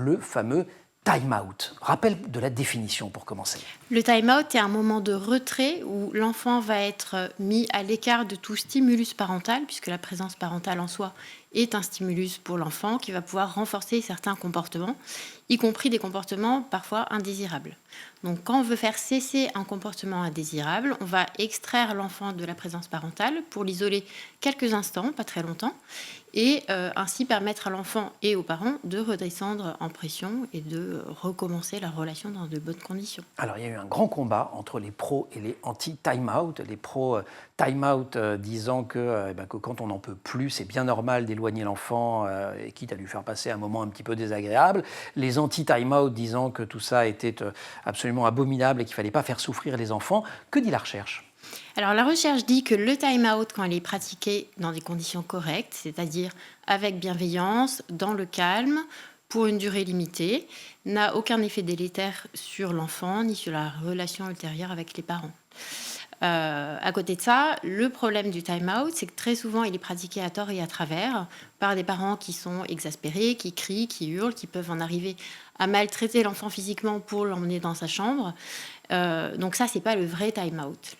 le fameux time-out. Rappel de la définition pour commencer. Le time-out est un moment de retrait où l'enfant va être mis à l'écart de tout stimulus parental, puisque la présence parentale en soi est un stimulus pour l'enfant qui va pouvoir renforcer certains comportements, y compris des comportements parfois indésirables. Donc quand on veut faire cesser un comportement indésirable, on va extraire l'enfant de la présence parentale pour l'isoler quelques instants, pas très longtemps, et ainsi permettre à l'enfant et aux parents de redescendre en pression et de recommencer la relation dans de bonnes conditions. Alors, il y a eu un grand combat entre les pros et les anti-time-out. Les pros time-out disant que quand on n'en peut plus, c'est bien normal d'éloigner l'enfant, et quitte à lui faire passer un moment un petit peu désagréable. Les anti-time-out disant que tout ça était absolument abominable et qu'il ne fallait pas faire souffrir les enfants. Que dit la recherche ? Alors la recherche dit que le time-out, quand il est pratiqué dans des conditions correctes, c'est-à-dire avec bienveillance, dans le calme, pour une durée limitée, n'a aucun effet délétère sur l'enfant ni sur la relation ultérieure avec les parents. À côté de ça, le problème du time-out, c'est que très souvent, il est pratiqué à tort et à travers par des parents qui sont exaspérés, qui crient, qui hurlent, qui peuvent en arriver à maltraiter l'enfant physiquement pour l'emmener dans sa chambre. Donc ça, c'est pas le vrai time-out.